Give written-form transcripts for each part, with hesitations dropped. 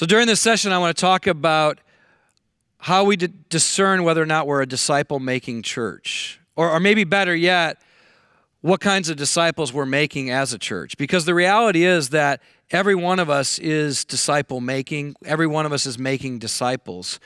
So during this session, I want to talk about how we discern whether or not we're a disciple-making church. Or maybe better yet, what kinds of disciples we're making as a church. Because the reality is that every one of us is disciple-making. Every one of us is making disciples.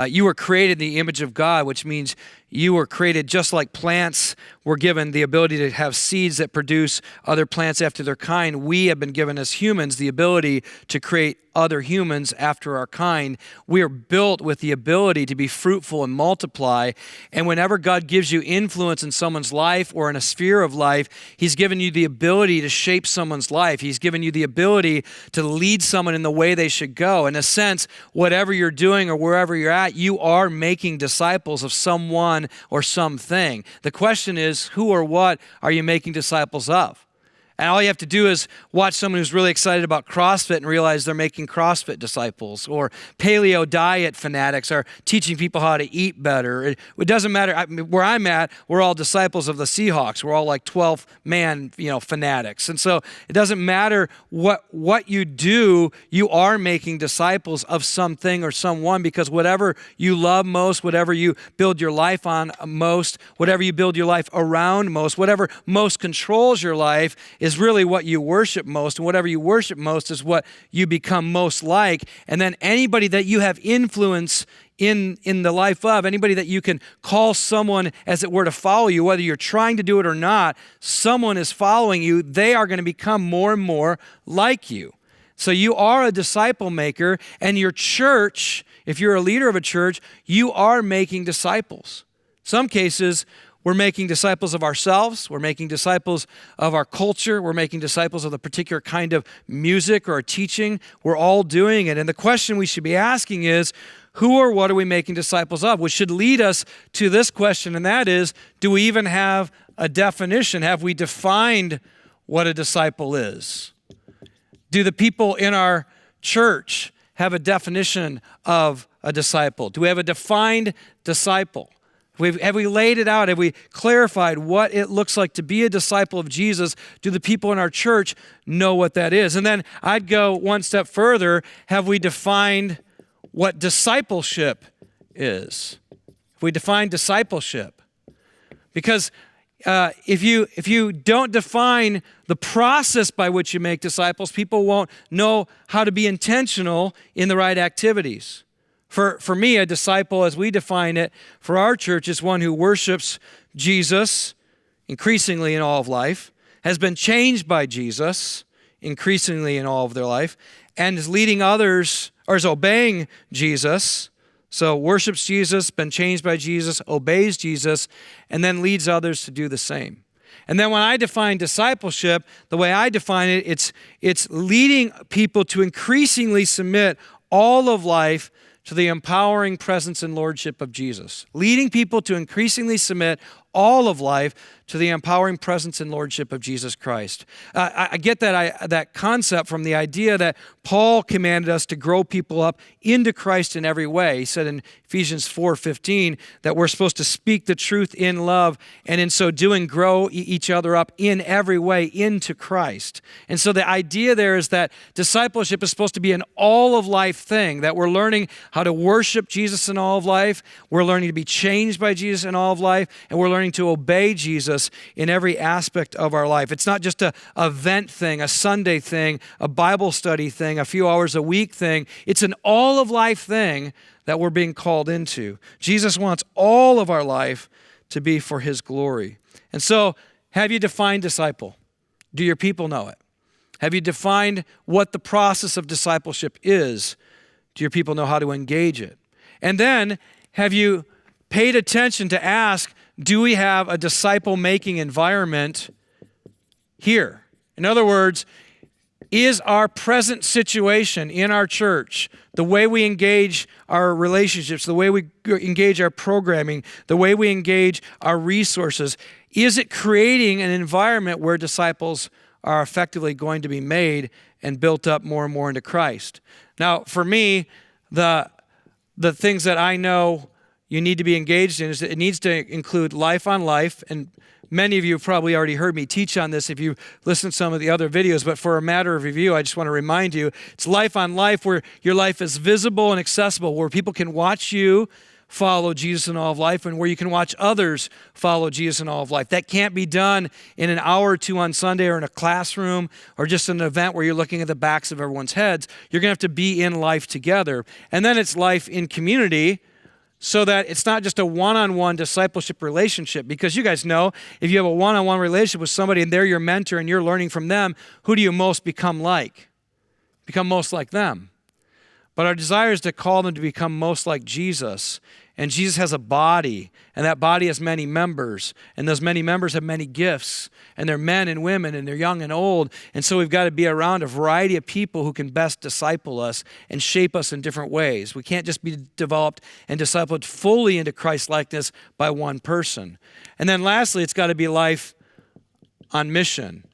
You were created in the image of God, which means you were created just like plants were given the ability to have seeds that produce other plants after their kind. We have been given as humans the ability to create other humans after our kind. We are built with the ability to be fruitful and multiply. And whenever God gives you influence in someone's life or in a sphere of life, He's given you the ability to shape someone's life. He's given you the ability to lead someone in the way they should go. In a sense, whatever you're doing or wherever you're at, you are making disciples of someone or something. The question is, who or what are you making disciples of? And all you have to do is watch someone who's really excited about CrossFit and realize they're making CrossFit disciples. Or paleo diet fanatics are teaching people how to eat better. It doesn't matter. Where I'm at, we're all disciples of the Seahawks. We're all like 12-man, fanatics. And so it doesn't matter what you do, you are making disciples of something or someone, because whatever you love most, whatever you build your life on most, whatever you build your life around most, whatever most controls your life is really what you worship most, and whatever you worship most is what you become most like. And then anybody that you have influence in the life of, anybody that you can call someone, as it were, to follow you, whether you're trying to do it or not, someone is following you, they are going to become more and more like you. So you are a disciple maker, and your church, if you're a leader of a church, you are making disciples. Some cases, we're making disciples of ourselves. We're making disciples of our culture. We're making disciples of the particular kind of music or teaching. We're all doing it. And the question we should be asking is, who or what are we making disciples of? Which should lead us to this question, and that is, do we even have a definition? Have we defined what a disciple is? Do the people in our church have a definition of a disciple? Do we have a defined disciple? Have we laid it out? Have we clarified what it looks like to be a disciple of Jesus? Do the people in our church know what that is? And then I'd go one step further. Have we defined what discipleship is? Have we defined discipleship? Because if you don't define the process by which you make disciples, people won't know how to be intentional in the right activities. For me, a disciple, as we define it for our church, is one who worships Jesus increasingly in all of life, has been changed by Jesus increasingly in all of their life, and is leading others, or is obeying Jesus. So worships Jesus, been changed by Jesus, obeys Jesus, and then leads others to do the same. And then when I define discipleship, the way I define it, it's leading people to increasingly submit all of life to the empowering presence and lordship of Jesus. Leading people to increasingly submit all of life to the empowering presence and lordship of Jesus Christ. I get that concept from the idea that Paul commanded us to grow people up into Christ in every way. He said in Ephesians 4:15 that we're supposed to speak the truth in love, and in so doing grow each other up in every way into Christ. And so the idea there is that discipleship is supposed to be an all-of-life thing, that we're learning how to worship Jesus in all of life, we're learning to be changed by Jesus in all of life, and we're learning to obey Jesus in every aspect of our life. It's not just an event thing, a Sunday thing, a Bible study thing, a few hours a week thing. It's an all-of-life thing that we're being called into. Jesus wants all of our life to be for His glory. And so, have you defined disciple? Do your people know it? Have you defined what the process of discipleship is? Do your people know how to engage it? And then, have you paid attention to ask, do we have a disciple-making environment here? In other words, is our present situation in our church, the way we engage our relationships, the way we engage our programming, the way we engage our resources, is it creating an environment where disciples are effectively going to be made and built up more and more into Christ? Now, for me, the things that I know you need to be engaged in is that it needs to include life on life. And many of you have probably already heard me teach on this if you listen to some of the other videos, but for a matter of review, I just want to remind you, it's life on life where your life is visible and accessible, where people can watch you follow Jesus in all of life and where you can watch others follow Jesus in all of life. That can't be done in an hour or two on Sunday or in a classroom or just an event where you're looking at the backs of everyone's heads. You're going to have to be in life together. And then it's life in community, so that it's not just a one-on-one discipleship relationship. Because you guys know, if you have a one-on-one relationship with somebody and they're your mentor and you're learning from them, who do you most become like? Become most like them. But our desire is to call them to become most like Jesus. And Jesus has a body, and that body has many members, and those many members have many gifts, and they're men and women, and they're young and old. And so we've got to be around a variety of people who can best disciple us and shape us in different ways. We can't just be developed and discipled fully into Christ-likeness by one person. And then lastly, it's got to be life on mission.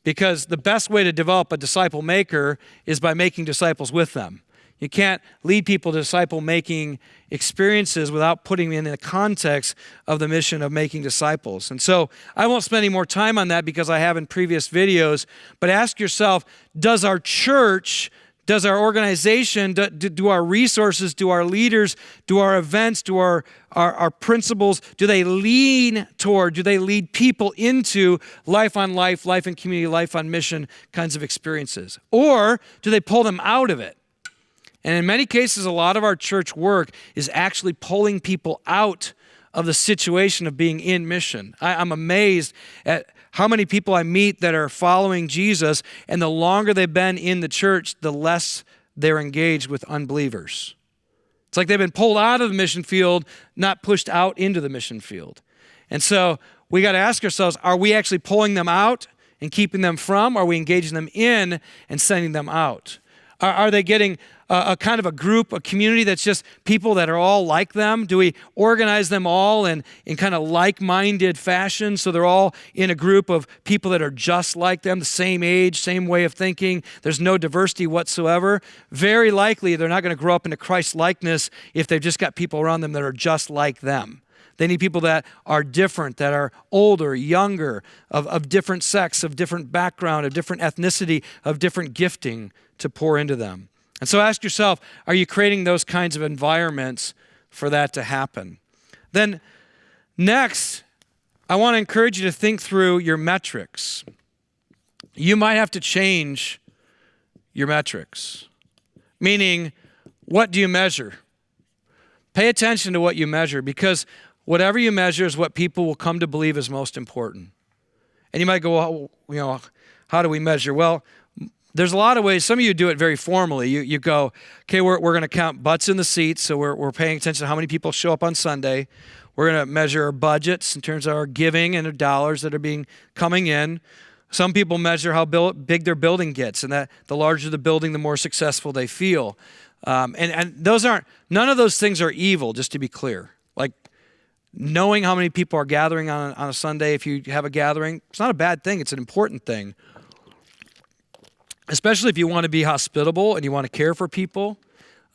Because the best way to develop a disciple maker is by making disciples with them. You can't lead people to disciple-making experiences without putting them in the context of the mission of making disciples. And so I won't spend any more time on that because I have in previous videos, but ask yourself, does our church, does our organization, do our resources, do our leaders, do our events, do our principles, do they lead people into life on life, life in community, life on mission kinds of experiences? Or do they pull them out of it? And in many cases, a lot of our church work is actually pulling people out of the situation of being in mission. I'm amazed at how many people I meet that are following Jesus, and the longer they've been in the church, the less they're engaged with unbelievers. It's like they've been pulled out of the mission field, not pushed out into the mission field. And so we got to ask ourselves, are we actually pulling them out and keeping them from? Are we engaging them in and sending them out? Are they getting a kind of a group, a community that's just people that are all like them? Do we organize them all in kind of like-minded fashion so they're all in a group of people that are just like them, the same age, same way of thinking, there's no diversity whatsoever? Very likely they're not going to grow up into Christ-likeness if they've just got people around them that are just like them. They need people that are different, that are older, younger, of different sex, of different background, of different ethnicity, of different gifting to pour into them. And so ask yourself, are you creating those kinds of environments for that to happen? Then next, I want to encourage you to think through your metrics. You might have to change your metrics. Meaning, what do you measure? Pay attention to what you measure, because whatever you measure is what people will come to believe is most important. And you might go, well, how do we measure? Well, there's a lot of ways. Some of you do it very formally. You go, okay, we're going to count butts in the seats, so we're paying attention to how many people show up on Sunday. We're going to measure our budgets in terms of our giving and the dollars that are coming in. Some people measure how big their building gets, and that the larger the building, the more successful they feel. And none of those things are evil, just to be clear. Like, knowing how many people are gathering on a Sunday, if you have a gathering, it's not a bad thing. It's an important thing. Especially if you want to be hospitable and you want to care for people.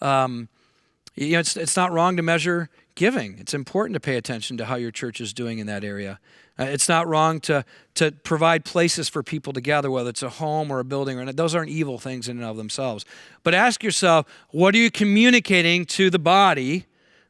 It's not wrong to measure giving. It's important to pay attention to how your church is doing in that area. It's not wrong to provide places for people to gather, whether it's a home or a building or not. Those aren't evil things in and of themselves. But ask yourself, what are you communicating to the body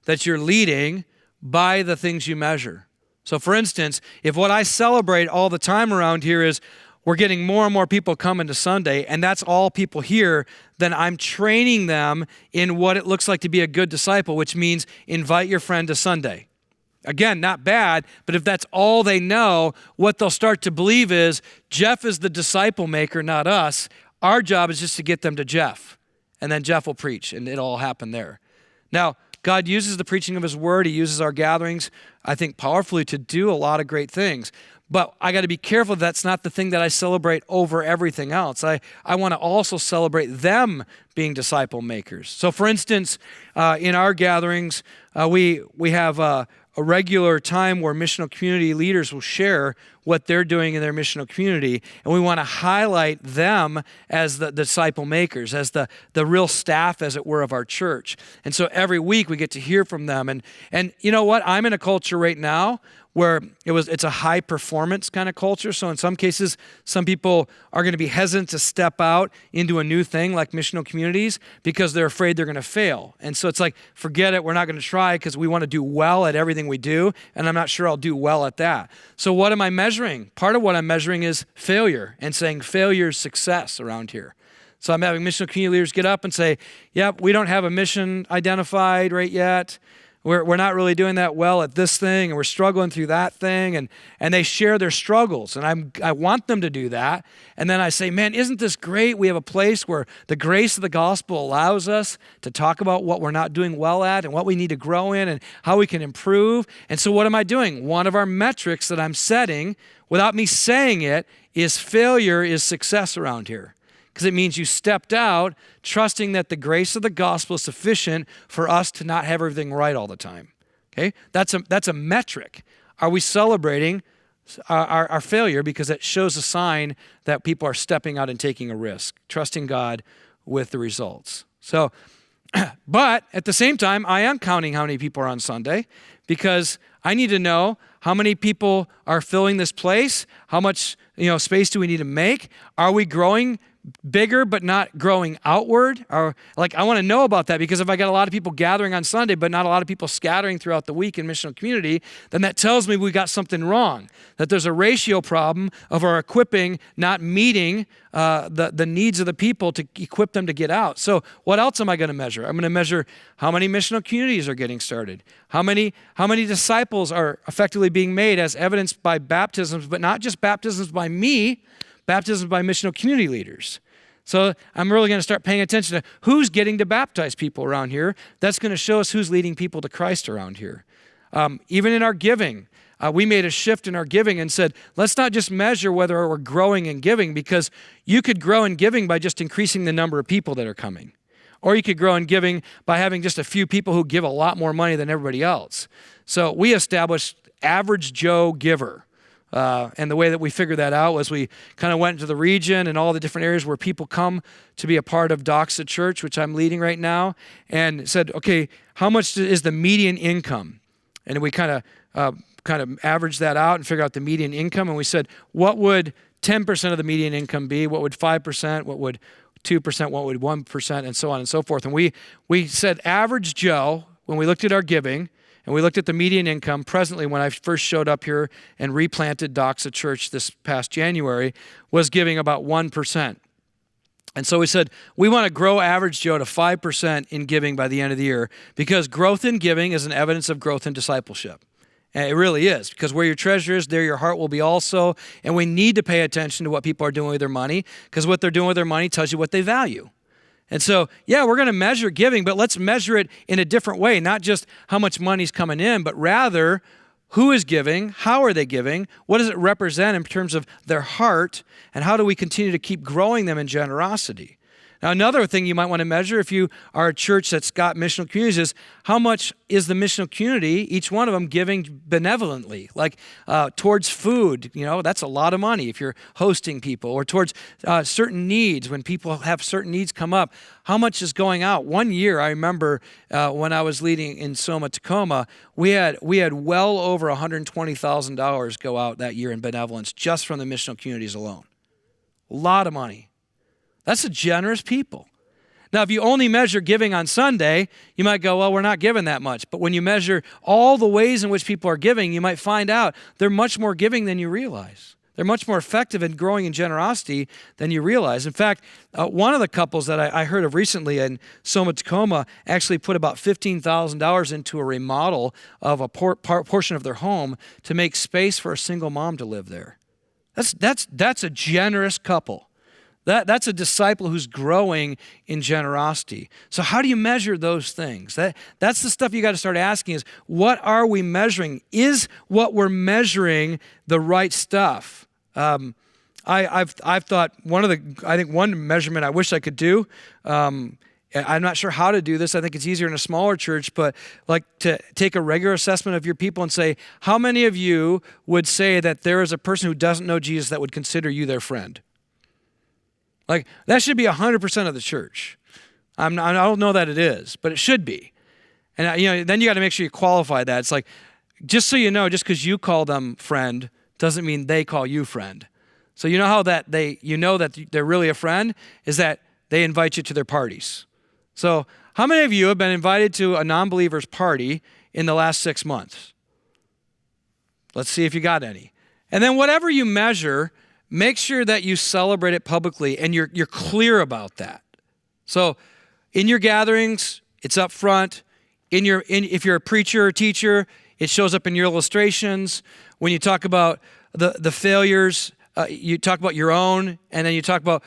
that you're leading by the things you measure? So for instance, if what I celebrate all the time around here is we're getting more and more people coming to Sunday, and that's all people hear, then I'm training them in what it looks like to be a good disciple, which means invite your friend to Sunday. Again, not bad, but if that's all they know, what they'll start to believe is Jeff is the disciple maker, not us. Our job is just to get them to Jeff, and then Jeff will preach, and it'll all happen there. Now, God uses the preaching of his word. He uses our gatherings, I think, powerfully to do a lot of great things. But I got to be careful that's not the thing that I celebrate over everything else. I want to also celebrate them being disciple makers. So for instance, in our gatherings, we have a regular time where missional community leaders will share what they're doing in their missional community, and we want to highlight them as the disciple makers, as the real staff, as it were, of our church. And so every week we get to hear from them. And you know what? I'm in a culture right now where it's a high performance kind of culture. So in some cases, some people are going to be hesitant to step out into a new thing like missional communities because they're afraid they're going to fail. And so it's like, forget it, we're not going to try because we want to do well at everything we do, and I'm not sure I'll do well at that. So what am I measuring? Part of what I'm measuring is failure, and saying failure is success around here. So I'm having missional community leaders get up and say, yep, we don't have a mission identified right yet. We're not really doing that well at this thing, and we're struggling through that thing, and they share their struggles, and I want them to do that. And then I say, man, isn't this great? We have a place where the grace of the gospel allows us to talk about what we're not doing well at and what we need to grow in and how we can improve. And so what am I doing? One of our metrics that I'm setting, without me saying it, is failure is success around here. Because it means you stepped out trusting that the grace of the gospel is sufficient for us to not have everything right all the time. Okay? That's a metric. Are we celebrating our failure because it shows a sign that people are stepping out and taking a risk, trusting God with the results. So, but at the same time, I am counting how many people are on Sunday because I need to know how many people are filling this place, how much space do we need to make, are we growing bigger but not growing outward? Or I want to know about that, because if I got a lot of people gathering on Sunday but not a lot of people scattering throughout the week in missional community, then that tells me we got something wrong, that there's a ratio problem of our equipping not meeting the needs of the people to equip them to get out. So what else am I going to measure? I'm going to measure how many missional communities are getting started, how many disciples are effectively being made as evidenced by baptisms, but not just baptisms by me, baptism by missional community leaders. So I'm really going to start paying attention to who's getting to baptize people around here. That's going to show us who's leading people to Christ around here. Even in our giving, we made a shift in our giving and said, let's not just measure whether we're growing in giving, because you could grow in giving by just increasing the number of people that are coming. Or you could grow in giving by having just a few people who give a lot more money than everybody else. So we established average Joe giver. And the way that we figured that out was we kind of went into the region and all the different areas where people come to be a part of Doxa Church, which I'm leading right now, and said, okay, how much is the median income? And we kind of averaged that out and figured out the median income. And we said, what would 10% of the median income be? What would 5%? What would 2%? What would 1%? And so on and so forth. And we said average Joe, when we looked at our giving, and we looked at the median income presently when I first showed up here and replanted Doxa Church this past January, was giving about 1%. And so we said, we want to grow average Joe to 5% in giving by the end of the year, because growth in giving is an evidence of growth in discipleship. And it really is, because where your treasure is, there your heart will be also. And we need to pay attention to what people are doing with their money, because what they're doing with their money tells you what they value. And so, yeah, we're going to measure giving, but let's measure it in a different way, not just how much money's coming in, but rather who is giving, how are they giving, what does it represent in terms of their heart, and how do we continue to keep growing them in generosity? Now, another thing you might want to measure if you are a church that's got missional communities is how much is the missional community, each one of them, giving benevolently, like towards food. That's a lot of money if you're hosting people, or towards certain needs when people have certain needs come up. How much is going out? One year, I remember when I was leading in Soma, Tacoma, we had well over $120,000 go out that year in benevolence just from the missional communities alone. A lot of money. That's a generous people. Now, if you only measure giving on Sunday, you might go, well, we're not giving that much. But when you measure all the ways in which people are giving, you might find out they're much more giving than you realize. They're much more effective in growing in generosity than you realize. In fact, one of the couples that I heard of recently in Soma, Tacoma actually put about $15,000 into a remodel of a portion of their home to make space for a single mom to live there. That's a generous couple. That's a disciple who's growing in generosity. So how do you measure those things? That's the stuff you got to start asking is, what are we measuring? Is what we're measuring the right stuff? I've thought one measurement I wish I could do I'm not sure how to do this. I think it's easier in a smaller church, but like to take a regular assessment of your people and say, how many of you would say that there is a person who doesn't know Jesus that would consider you their friend? Like, that should be 100% of the church. I don't know that it is, but it should be. And then you got to make sure you qualify that. It's like, just so you know, just because you call them friend doesn't mean they call you friend. So you know how that they're really a friend is that they invite you to their parties. So how many of you have been invited to a non-believer's party in the last 6 months? Let's see if you got any. And then whatever you measure, make sure that you celebrate it publicly and you're clear about that. So in your gatherings, it's up front. If you're a preacher or teacher, it shows up in your illustrations. When you talk about the failures, you talk about your own, and then you talk about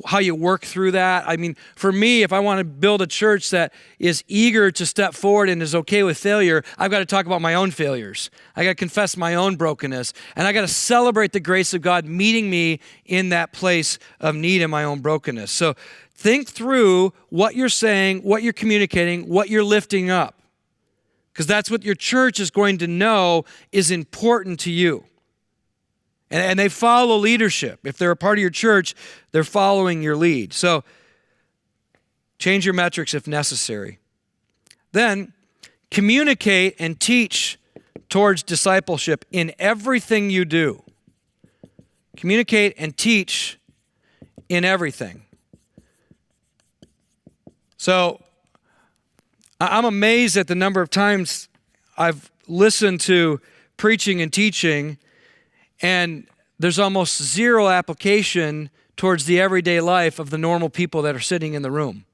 how you work through that. I mean, for me, if I want to build a church that is eager to step forward and is okay with failure, I've got to talk about my own failures. I got to confess my own brokenness, and I got to celebrate the grace of God meeting me in that place of need and my own brokenness. So think through what you're saying, what you're communicating, what you're lifting up, because that's what your church is going to know is important to you. And they follow leadership. If they're a part of your church, they're following your lead. So change your metrics if necessary. Then communicate and teach towards discipleship in everything you do. Communicate and teach in everything. So I'm amazed at the number of times I've listened to preaching and teaching, and there's almost zero application towards the everyday life of the normal people that are sitting in the room.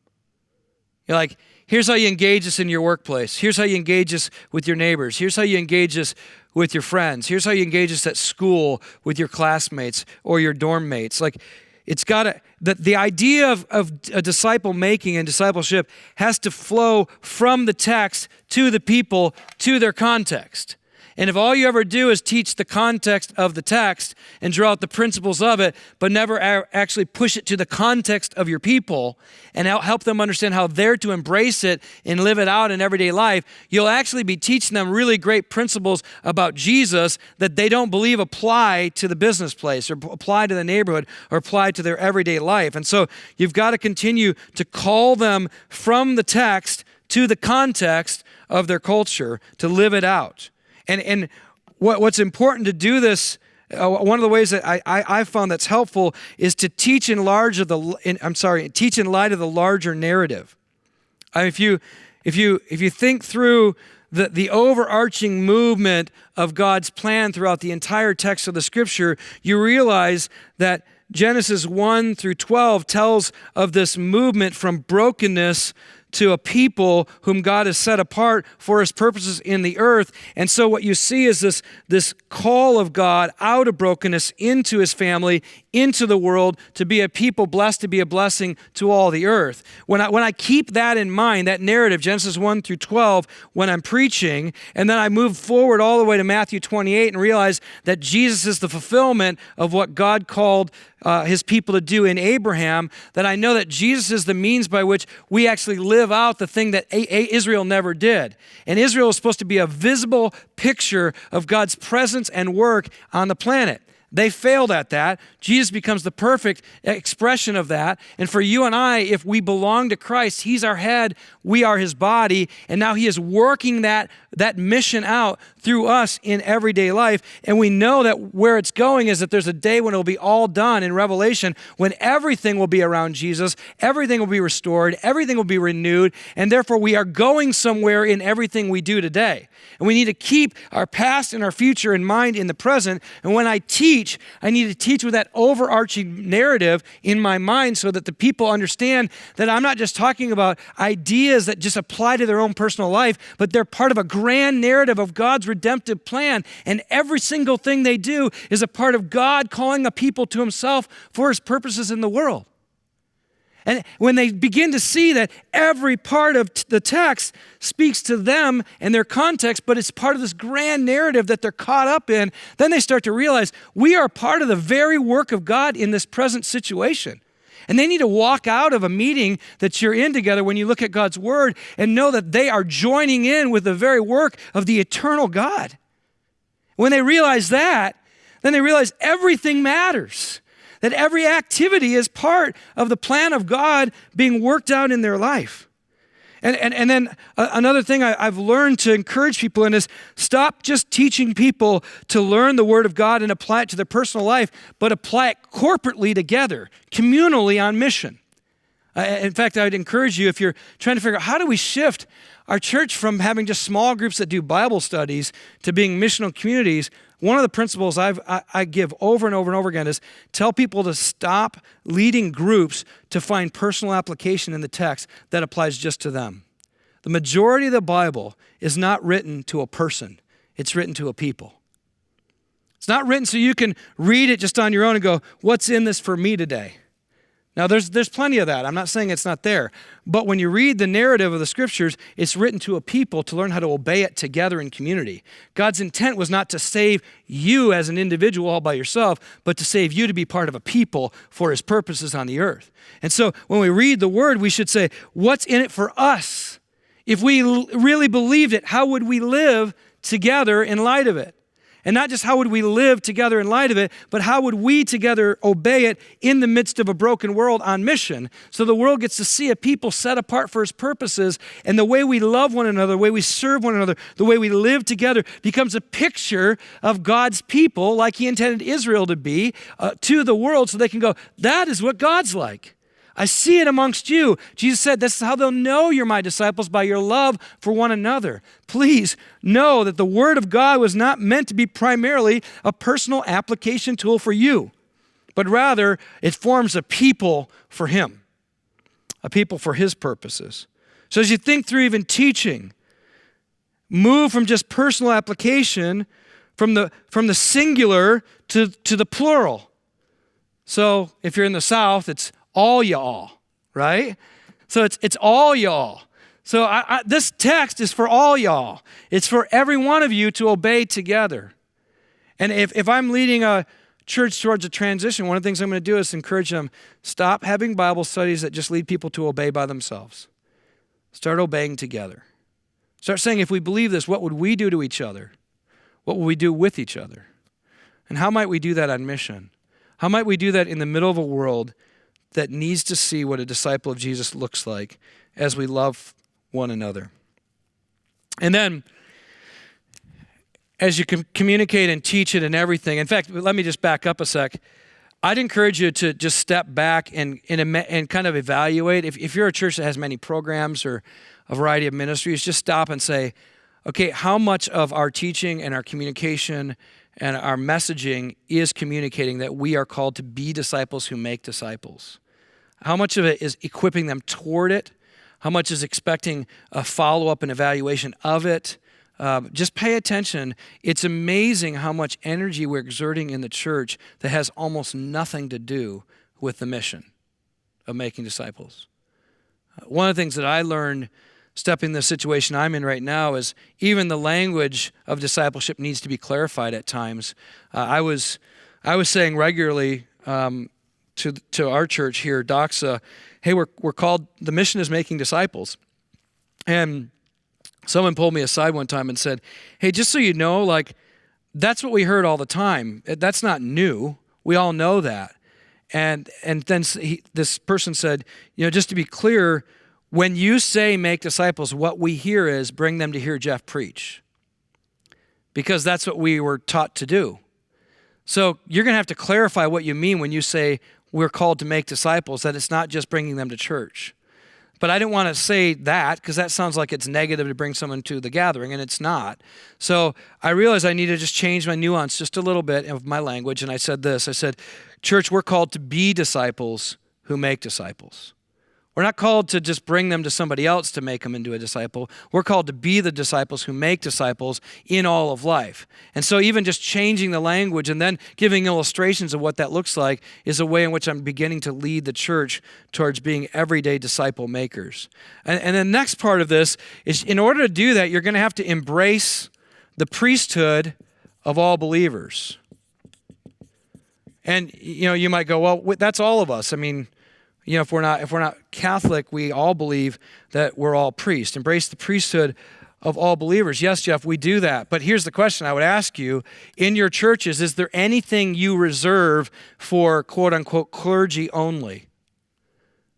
You're like, here's how you engage this in your workplace. Here's how you engage this with your neighbors. Here's how you engage this with your friends. Here's how you engage this at school with your classmates or your dorm mates. Like, it's got to, the idea of a disciple making and discipleship has to flow from the text to the people to their context. And if all you ever do is teach the context of the text and draw out the principles of it, but never actually push it to the context of your people and help them understand how they're to embrace it and live it out in everyday life, you'll actually be teaching them really great principles about Jesus that they don't believe apply to the business place or apply to the neighborhood or apply to their everyday life. And so you've got to continue to call them from the text to the context of their culture to live it out. And what's important to do this, one of the ways that I found that's helpful is to teach in light of the larger narrative. If you think through the overarching movement of God's plan throughout the entire text of the Scripture, you realize that Genesis 1 through 12 tells of this movement from brokenness to a people whom God has set apart for his purposes in the earth. And so what you see is this call of God out of brokenness into his family, into the world, to be a people blessed to be a blessing to all the earth. When I keep that in mind, that narrative, Genesis 1 through 12, when I'm preaching, and then I move forward all the way to Matthew 28 and realize that Jesus is the fulfillment of what God called his people to do in Abraham, that I know that Jesus is the means by which we actually live out the thing that Israel never did. And Israel is supposed to be a visible picture of God's presence and work on the planet. They failed at that. Jesus becomes the perfect expression of that. And for you and I, if we belong to Christ, he's our head, we are his body, and now he is working that mission out through us in everyday life. And we know that where it's going is that there's a day when it will be all done in Revelation, when everything will be around Jesus, everything will be restored, everything will be renewed, and therefore we are going somewhere in everything we do today. And we need to keep our past and our future in mind in the present. And when I teach, I need to teach with that overarching narrative in my mind so that the people understand that I'm not just talking about ideas that just apply to their own personal life, but they're part of a grand narrative of God's redemptive plan. And every single thing they do is a part of God calling a people to himself for his purposes in the world. And when they begin to see that every part of the text speaks to them and their context, but it's part of this grand narrative that they're caught up in, then they start to realize we are part of the very work of God in this present situation. And they need to walk out of a meeting that you're in together when you look at God's word and know that they are joining in with the very work of the eternal God. When they realize that, then they realize everything matters, that every activity is part of the plan of God being worked out in their life. And then another thing I've learned to encourage people in is stop just teaching people to learn the Word of God and apply it to their personal life, but apply it corporately together, communally on mission. In fact, I'd encourage you, if you're trying to figure out how do we shift our church from having just small groups that do Bible studies to being missional communities, one of the principles I give over and over and over again is tell people to stop leading groups to find personal application in the text that applies just to them. The majority of the Bible is not written to a person. It's written to a people. It's not written so you can read it just on your own and go, what's in this for me today? Now, there's plenty of that. I'm not saying it's not there. But when you read the narrative of the Scriptures, it's written to a people to learn how to obey it together in community. God's intent was not to save you as an individual all by yourself, but to save you to be part of a people for His purposes on the earth. And so when we read the Word, we should say, what's in it for us? If we really believed it, how would we live together in light of it? And not just how would we live together in light of it, but how would we together obey it in the midst of a broken world on mission, so the world gets to see a people set apart for His purposes, and the way we love one another, the way we serve one another, the way we live together becomes a picture of God's people like He intended Israel to be to the world, so they can go, that is what God's like. I see it amongst you. Jesus said, this is how they'll know you're my disciples, by your love for one another. Please know that the Word of God was not meant to be primarily a personal application tool for you, but rather it forms a people for Him, a people for His purposes. So as you think through even teaching, move from just personal application from the singular to the plural. So if you're in the South, it's all y'all, right? So it's all y'all. So this text is for all y'all. It's for every one of you to obey together. And if I'm leading a church towards a transition, one of the things I'm going to do is encourage them, stop having Bible studies that just lead people to obey by themselves. Start obeying together. Start saying, if we believe this, what would we do to each other? What would we do with each other? And how might we do that on mission? How might we do that in the middle of a world that needs to see what a disciple of Jesus looks like as we love one another? And then, as you can communicate and teach it and everything, in fact, let me just back up a sec. I'd encourage you to just step back and kind of evaluate. If you're a church that has many programs or a variety of ministries, just stop and say, okay, how much of our teaching and our communication and our messaging is communicating that we are called to be disciples who make disciples? How much of it is equipping them toward it? How much is expecting a follow-up and evaluation of it? Just pay attention. It's amazing how much energy we're exerting in the church that has almost nothing to do with the mission of making disciples. One of the things that I learned stepping the situation I'm in right now is even the language of discipleship needs to be clarified at times. I was saying regularly to our church here, Doxa, hey, we're called, the mission is making disciples. And someone pulled me aside one time and said, hey, just so you know, like, that's what we heard all the time. That's not new. We all know that. And then this person said, just to be clear, when you say make disciples, what we hear is bring them to hear Jeff preach. Because that's what we were taught to do. So you're going to have to clarify what you mean when you say we're called to make disciples, that it's not just bringing them to church. But I didn't want to say that because that sounds like it's negative to bring someone to the gathering, and it's not. So I realized I need to just change my nuance just a little bit of my language, and I said this. I said, church, we're called to be disciples who make disciples. We're not called to just bring them to somebody else to make them into a disciple. We're called to be the disciples who make disciples in all of life. And so even just changing the language and then giving illustrations of what that looks like is a way in which I'm beginning to lead the church towards being everyday disciple makers. And the next part of this is, in order to do that, you're going to have to embrace the priesthood of all believers. And you might go, well, that's all of us. I mean, if we're not Catholic, we all believe that we're all priests. Embrace the priesthood of all believers. Yes, Jeff, we do that. But here's the question I would ask you. In your churches, is there anything you reserve for quote unquote clergy only?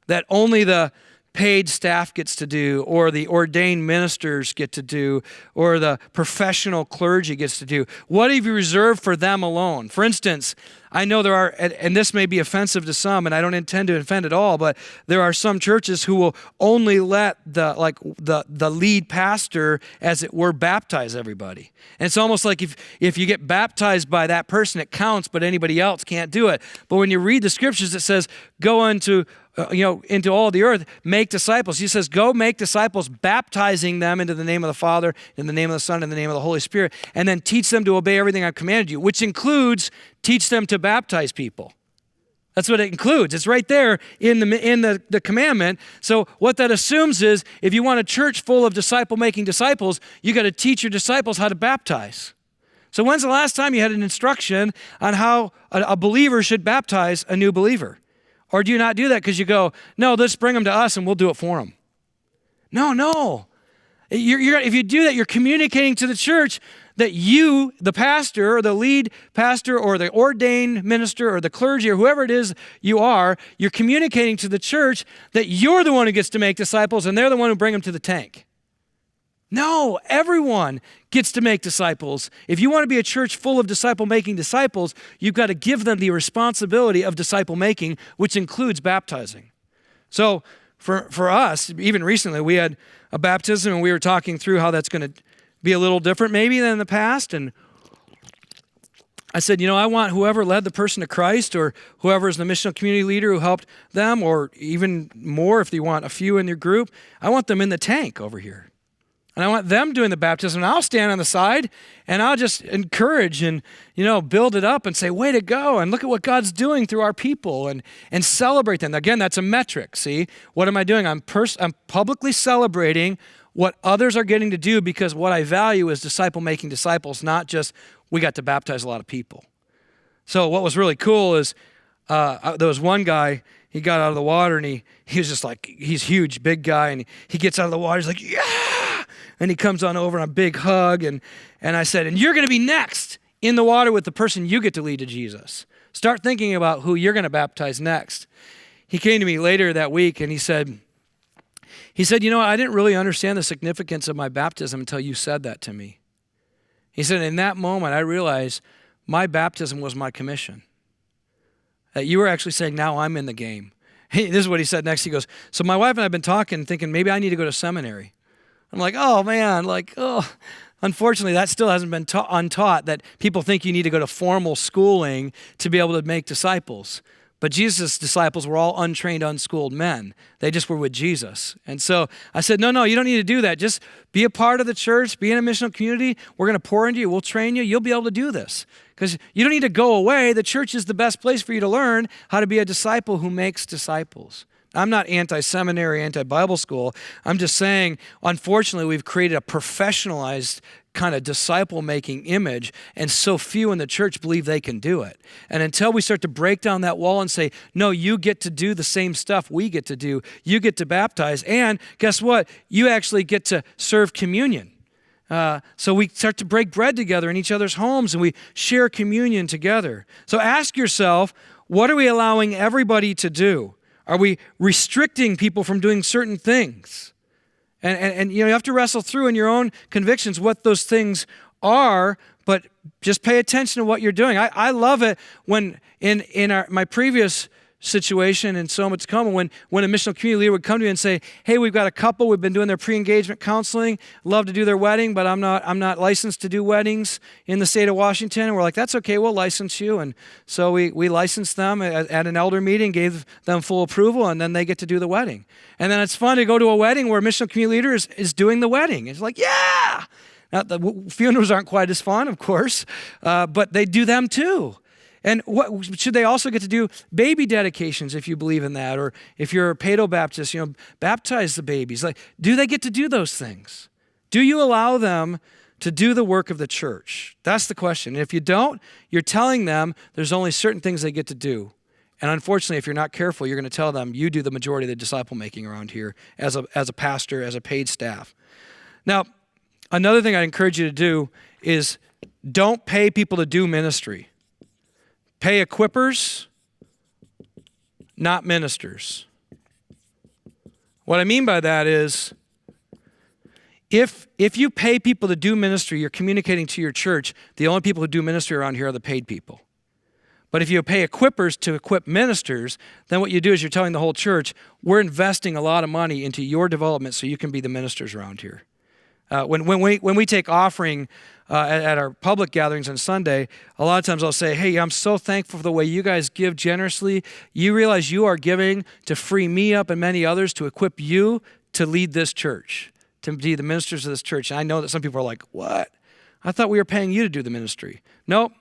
That only the paid staff gets to do, or the ordained ministers get to do, or the professional clergy gets to do? What have you reserved for them alone? For instance, I know there are, and this may be offensive to some, and I don't intend to offend at all, but there are some churches who will only let the lead pastor, as it were, baptize everybody. And it's almost like if you get baptized by that person, it counts, but anybody else can't do it. But when you read the scriptures, it says, go into all the earth, make disciples. He says, go make disciples, baptizing them into the name of the Father, in the name of the Son, in the name of the Holy Spirit, and then teach them to obey everything I've commanded you, which includes teach them to baptize people. That's what it includes. It's right there in the commandment. So what that assumes is if you want a church full of disciple-making disciples, you got to teach your disciples how to baptize. So when's the last time you had an instruction on how a believer should baptize a new believer? Or do you not do that because you go, no, let's bring them to us and we'll do it for them? No. If you do that, you're communicating to the church that you, the pastor or the lead pastor or the ordained minister or the clergy or whoever it is you're communicating to the church that you're the one who gets to make disciples and they're the one who bring them to the tank. No, everyone gets to make disciples. If you want to be a church full of disciple-making disciples, you've got to give them the responsibility of disciple-making, which includes baptizing. So for us, even recently, we had a baptism and we were talking through how that's going to be a little different maybe than in the past. And I said, I want whoever led the person to Christ or whoever is the missional community leader who helped them, or even more if you want a few in your group, I want them in the tank over here. And I want them doing the baptism, and I'll stand on the side, and I'll just encourage and, build it up and say, way to go, and look at what God's doing through our people, and celebrate them. Again, that's a metric, see? What am I doing? I'm publicly celebrating what others are getting to do, because what I value is disciple-making disciples, not just we got to baptize a lot of people. So what was really cool is there was one guy, he got out of the water, and he was just like, he's huge, big guy, and he gets out of the water, he's like, yeah! And he comes on over on a big hug, and I said, and you're going to be next in the water with the person you get to lead to Jesus. Start thinking about who you're going to baptize next. He came to me later that week, and he said, I didn't really understand the significance of my baptism until you said that to me. He said, in that moment, I realized my baptism was my commission. That you were actually saying, now I'm in the game. This is what he said next. He goes, so my wife and I have been talking, thinking maybe I need to go to seminary. I'm like, oh man, unfortunately that still hasn't been untaught, that people think you need to go to formal schooling to be able to make disciples. But Jesus' disciples were all untrained, unschooled men. They just were with Jesus. And so I said, no, you don't need to do that. Just be a part of the church, be in a missional community. We're going to pour into you. We'll train you. You'll be able to do this. Because you don't need to go away. The church is the best place for you to learn how to be a disciple who makes disciples. I'm not anti-seminary, anti-Bible school. I'm just saying, unfortunately, we've created a professionalized kind of disciple-making image, and so few in the church believe they can do it. And until we start to break down that wall and say, no, you get to do the same stuff we get to do. You get to baptize, and guess what? You actually get to serve communion. So we start to break bread together in each other's homes, and we share communion together. So ask yourself, what are we allowing everybody to do? Are we restricting people from doing certain things? And you have to wrestle through in your own convictions what those things are, but just pay attention to what you're doing. I love it when in my previous situation in So Much Come, when a missional community leader would come to me and say, hey, we've got a couple, we've been doing their pre-engagement counseling, love to do their wedding, but I'm not licensed to do weddings in the state of Washington. And we're like, that's okay, we'll license you. And so we licensed them at an elder meeting, gave them full approval, and then they get to do the wedding. And then it's fun to go to a wedding where a missional community leader is doing the wedding. It's like, yeah! Now, the funerals aren't quite as fun, of course, but they do them too. And what should they also get to do? Baby dedications, if you believe in that, or if you're a paedo-baptist, baptize the babies. Do they get to do those things? Do you allow them to do the work of the church? That's the question. And if you don't, you're telling them there's only certain things they get to do, And unfortunately, if you're not careful, you're going to tell them you do the majority of the disciple making around here as a pastor, as a paid staff. Now, another thing I encourage you to do is don't pay people to do ministry. Pay equippers, not ministers. What I mean by that is if you pay people to do ministry, you're communicating to your church, the only people who do ministry around here are the paid people. But if you pay equippers to equip ministers, then what you do is you're telling the whole church, we're investing a lot of money into your development so you can be the ministers around here. When we take offering at our public gatherings on Sunday, a lot of times I'll say, hey, I'm so thankful for the way you guys give generously. You realize you are giving to free me up and many others to equip you to lead this church, to be the ministers of this church. And I know that some people are like, what? I thought we were paying you to do the ministry. Nope.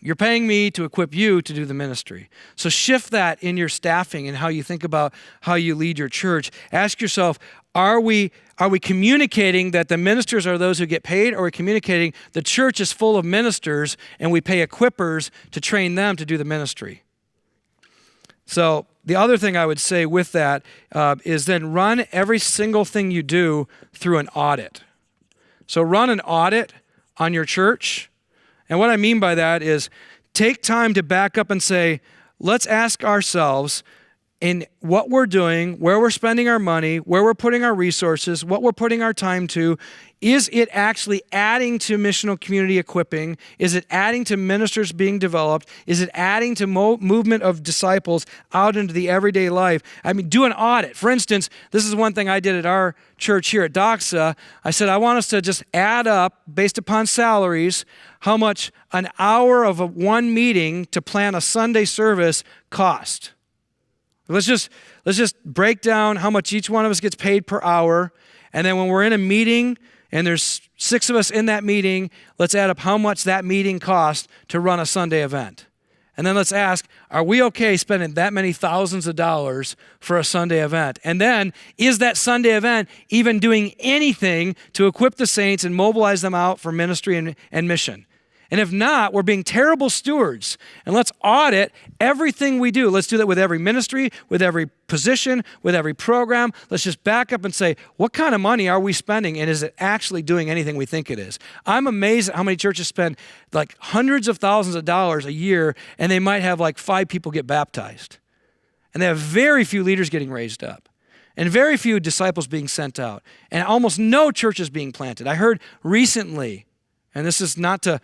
You're paying me to equip you to do the ministry. So shift that in your staffing and how you think about how you lead your church. Ask yourself, are we communicating that the ministers are those who get paid, or are we communicating the church is full of ministers and we pay equippers to train them to do the ministry? So the other thing I would say with that is then run every single thing you do through an audit. So run an audit on your church. And what I mean by that is take time to back up and say, let's ask ourselves in what we're doing, where we're spending our money, where we're putting our resources, what we're putting our time to, is it actually adding to missional community equipping? Is it adding to ministers being developed? Is it adding to movement of disciples out into the everyday life? I mean, do an audit. For instance, this is one thing I did at our church here at Doxa. I said, I want us to just add up, based upon salaries, how much an hour of one meeting to plan a Sunday service cost. Let's just break down how much each one of us gets paid per hour. And then when we're in a meeting and there's 6 of us in that meeting, let's add up how much that meeting cost to run a Sunday event. And then let's ask, are we okay spending that many thousands of dollars for a Sunday event? And then, is that Sunday event even doing anything to equip the saints and mobilize them out for ministry and mission? And if not, we're being terrible stewards. And let's audit everything we do. Let's do that with every ministry, with every position, with every program. Let's just back up and say, what kind of money are we spending? And is it actually doing anything we think it is? I'm amazed at how many churches spend like hundreds of thousands of dollars a year, and they might have like 5 people get baptized. And they have very few leaders getting raised up, and very few disciples being sent out, and almost no churches being planted. I heard recently, and this is not to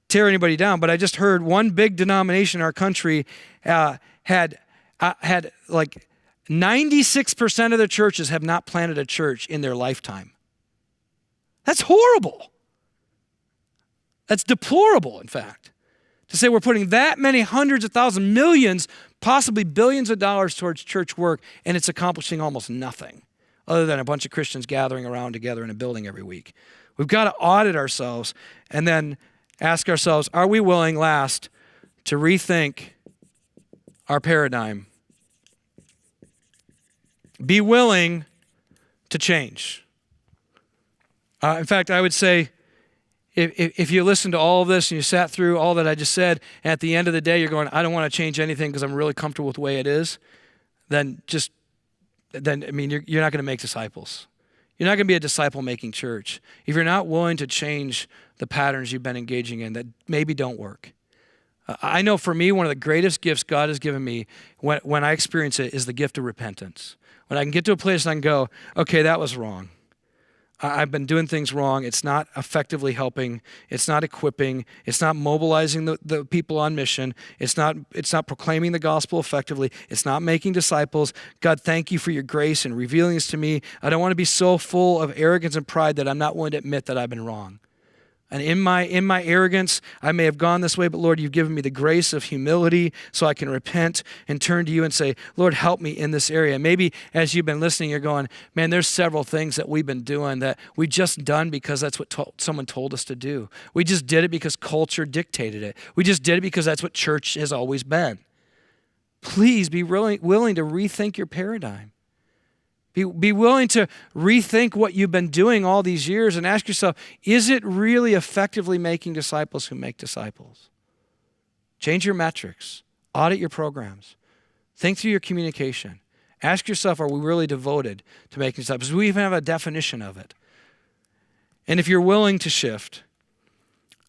tear anybody down, but I just heard one big denomination in our country had like 96% of the churches have not planted a church in their lifetime. That's horrible. That's deplorable, in fact, to say we're putting that many hundreds of thousands, millions, possibly billions of dollars towards church work, and it's accomplishing almost nothing other than a bunch of Christians gathering around together in a building every week. We've got to audit ourselves and then ask ourselves, are we willing, last, to rethink our paradigm? Be willing to change. In fact, I would say, if you listen to all of this and you sat through all that I just said, and at the end of the day you're going, I don't want to change anything because I'm really comfortable with the way it is, then you're not going to make disciples. You're not going to be a disciple-making church if you're not willing to change the patterns you've been engaging in that maybe don't work. I know for me, one of the greatest gifts God has given me when I experience it is the gift of repentance. When I can get to a place and I can go, okay, that was wrong. I've been doing things wrong. It's not effectively helping. It's not equipping. It's not mobilizing the people on mission. It's not proclaiming the gospel effectively. It's not making disciples. God, thank you for your grace and revealing this to me. I don't want to be so full of arrogance and pride that I'm not willing to admit that I've been wrong. And in my arrogance, I may have gone this way, but Lord, you've given me the grace of humility so I can repent and turn to you and say, Lord, help me in this area. Maybe as you've been listening, you're going, man, there's several things that we've been doing that we just done because that's what someone told us to do. We just did it because culture dictated it. We just did it because that's what church has always been. Please be willing to rethink your paradigm. Be willing to rethink what you've been doing all these years and ask yourself, is it really effectively making disciples who make disciples? Change your metrics. Audit your programs. Think through your communication. Ask yourself, are we really devoted to making disciples? Do we even have a definition of it? And if you're willing to shift,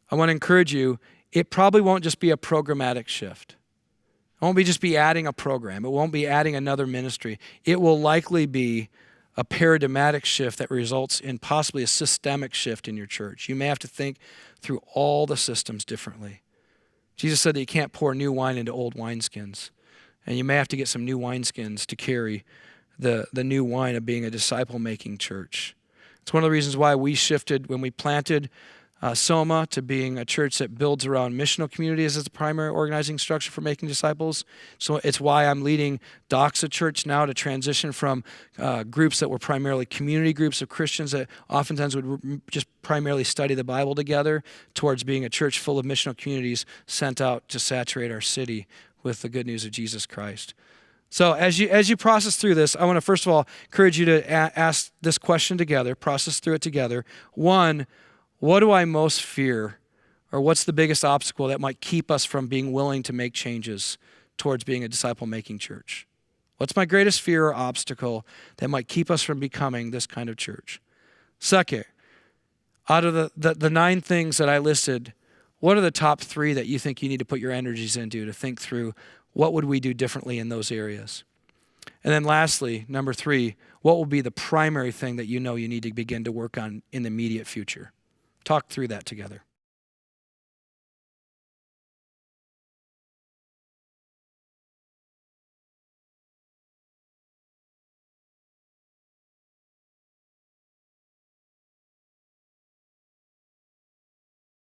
I want to encourage you, it probably won't just be a programmatic shift. It won't just be adding a program. It won't be adding another ministry. It will likely be a paradigmatic shift that results in possibly a systemic shift in your church. You may have to think through all the systems differently. Jesus said that you can't pour new wine into old wineskins. And you may have to get some new wineskins to carry the new wine of being a disciple-making church. It's one of the reasons why we shifted when we planted Soma to being a church that builds around missional communities as the primary organizing structure for making disciples. So it's why I'm leading Doxa Church now to transition from groups that were primarily community groups of Christians that oftentimes would just primarily study the Bible together towards being a church full of missional communities sent out to saturate our city with the good news of Jesus Christ. So as you process through this, I want to first of all encourage you to ask this question together, process through it together. One, what do I most fear, or what's the biggest obstacle that might keep us from being willing to make changes towards being a disciple-making church? What's my greatest fear or obstacle that might keep us from becoming this kind of church? Second, out of the 9 things that I listed, what are the top 3 that you think you need to put your energies into to think through what would we do differently in those areas? And then lastly, number 3, what will be the primary thing that you know you need to begin to work on in the immediate future? Talk through that together.